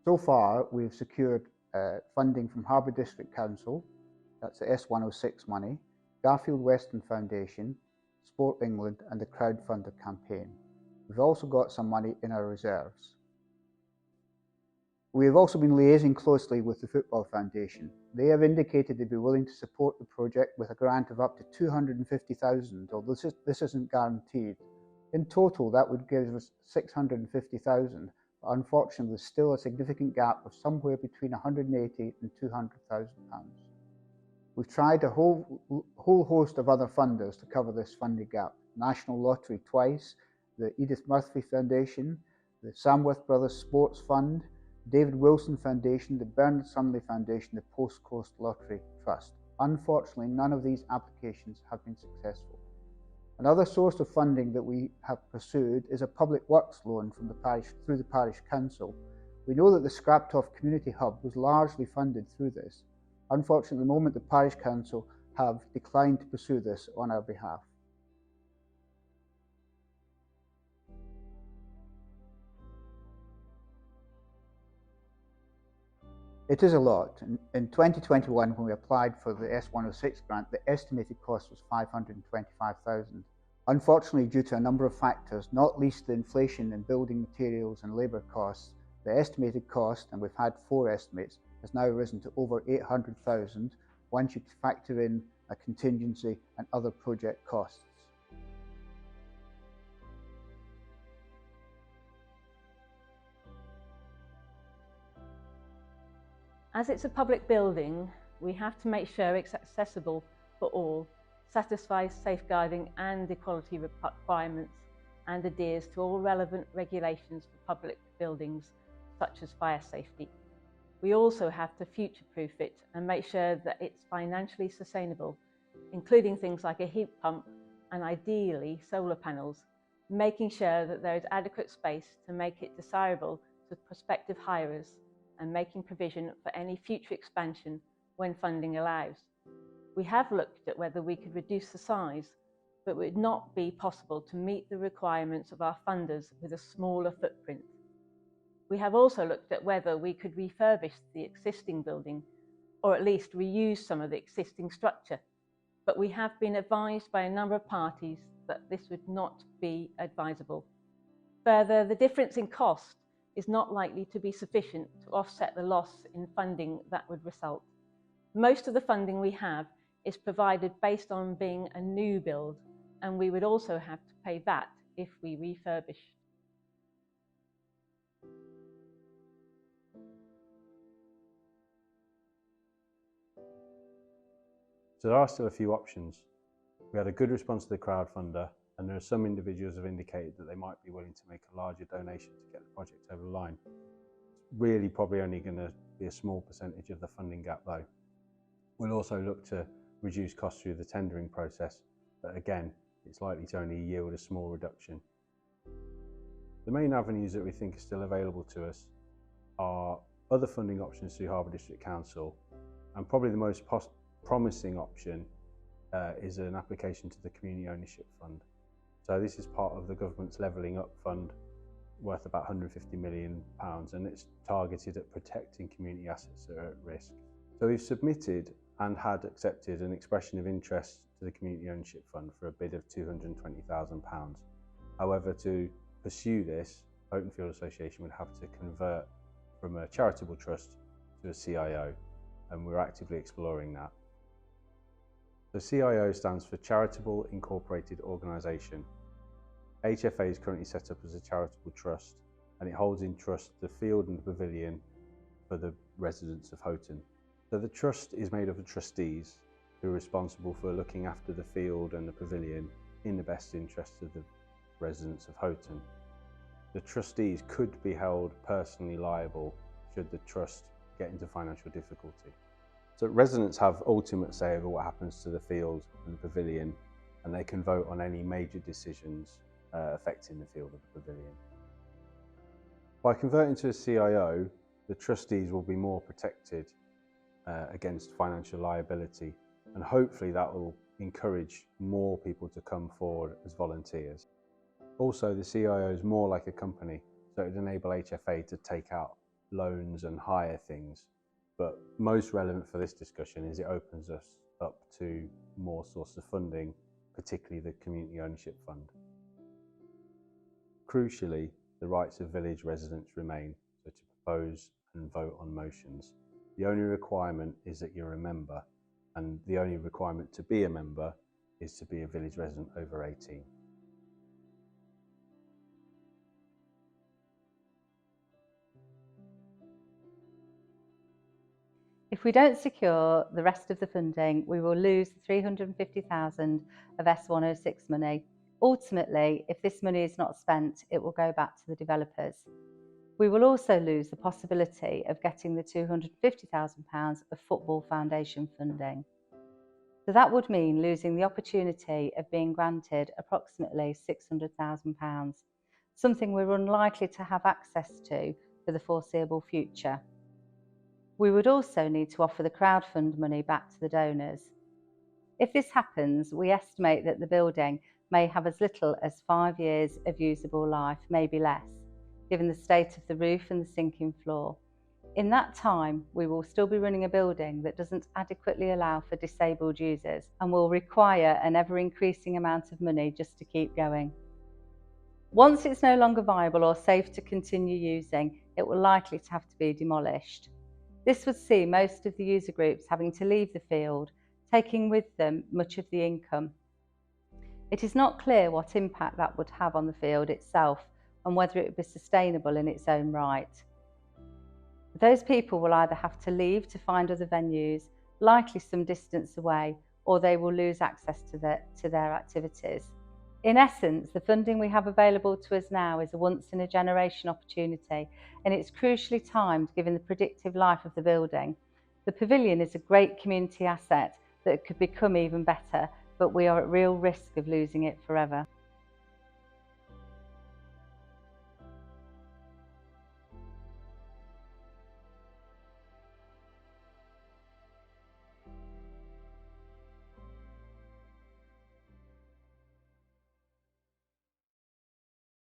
So far, we've secured funding from Harbour District Council, that's the S106 money, Garfield Weston Foundation, Sport England and the crowdfunder campaign. We've also got some money in our reserves. We have also been liaising closely with the Football Foundation. They have indicated they'd be willing to support the project with a grant of up to $250,000, although this isn't guaranteed. In total, that would give us $650,000, but unfortunately there's still a significant gap of somewhere between $180,000 and £200,000. We've tried a whole host of other funders to cover this funding gap. National Lottery twice, the Edith Murphy Foundation, the Samworth Brothers Sports Fund, David Wilson Foundation, the Bernard Sunley Foundation, the Post Coast Lottery Trust. Unfortunately, none of these applications have been successful. Another source of funding that we have pursued is a public works loan from the parish through the parish council. We know that the Scraptoft Community Hub was largely funded through this. Unfortunately, at the moment, the parish council have declined to pursue this on our behalf. It is a lot. In 2021, when we applied for the S106 grant, the estimated cost was $525,000. Unfortunately, due to a number of factors, not least the inflation in building materials and labour costs, the estimated cost, and we've had 4 estimates, has now risen to over $800,000 once you factor in a contingency and other project costs. As it's a public building, we have to make sure it's accessible for all, satisfies safeguarding and equality requirements, and adheres to all relevant regulations for public buildings, such as fire safety. We also have to future-proof it and make sure that it's financially sustainable, including things like a heat pump and ideally solar panels, making sure that there is adequate space to make it desirable to prospective hirers, and making provision for any future expansion when funding allows. We have looked at whether we could reduce the size, but it would not be possible to meet the requirements of our funders with a smaller footprint. We have also looked at whether we could refurbish the existing building, or at least reuse some of the existing structure, but we have been advised by a number of parties that this would not be advisable. Further, the difference in cost is not likely to be sufficient to offset the loss in funding that would result. Most of the funding we have is provided based on being a new build, and we would also have to pay that if we refurbished. So there are still a few options. We had a good response to the crowdfunder, and there are some individuals who have indicated that they might be willing to make a larger donation to get the project over the line. It's really probably only going to be a small percentage of the funding gap though. We'll also look to reduce costs through the tendering process, but again, it's likely to only yield a small reduction. The main avenues that we think are still available to us are other funding options through Harbour District Council, and probably the most promising option is an application to the Community Ownership Fund. So this is part of the government's Levelling Up Fund, worth about £150 million, and it's targeted at protecting community assets that are at risk. So we've submitted and had accepted an expression of interest to the Community Ownership Fund for a bid of £220,000. However, to pursue this, Houghtonfield Association would have to convert from a charitable trust to a CIO, and we're actively exploring that. The CIO stands for Charitable Incorporated Organisation. HFA is currently set up as a charitable trust, and it holds in trust the field and the pavilion for the residents of Houghton. So the trust is made up of trustees who are responsible for looking after the field and the pavilion in the best interests of the residents of Houghton. The trustees could be held personally liable should the trust get into financial difficulty. So residents have ultimate say over what happens to the field and the pavilion, and they can vote on any major decisions affecting the field or the pavilion. By converting to a CIO, the trustees will be more protected against financial liability, and hopefully that will encourage more people to come forward as volunteers. Also, the CIO is more like a company, so it would enable HFA to take out loans and hire things. But most relevant for this discussion is it opens us up to more sources of funding, particularly the Community Ownership Fund. Crucially, the rights of village residents remain, so to propose and vote on motions. The only requirement is that you're a member, and the only requirement to be a member is to be a village resident over 18. If we don't secure the rest of the funding, we will lose the 350,000 of S106 money. Ultimately, if this money is not spent, it will go back to the developers. We will also lose the possibility of getting the £250,000 of Football Foundation funding. So that would mean losing the opportunity of being granted approximately £600,000, something we're unlikely to have access to for the foreseeable future. We would also need to offer the crowdfund money back to the donors. If this happens, we estimate that the building may have as little as 5 years of usable life, maybe less, given the state of the roof and the sinking floor. In that time, we will still be running a building that doesn't adequately allow for disabled users and will require an ever-increasing amount of money just to keep going. Once it's no longer viable or safe to continue using, it will likely to have to be demolished. This would see most of the user groups having to leave the field, taking with them much of the income. It is not clear what impact that would have on the field itself and whether it would be sustainable in its own right. Those people will either have to leave to find other venues, likely some distance away, or they will lose access to their activities. In essence, the funding we have available to us now is a once-in-a-generation opportunity, and it's crucially timed given the predictive life of the building. The pavilion is a great community asset that could become even better, but we are at real risk of losing it forever.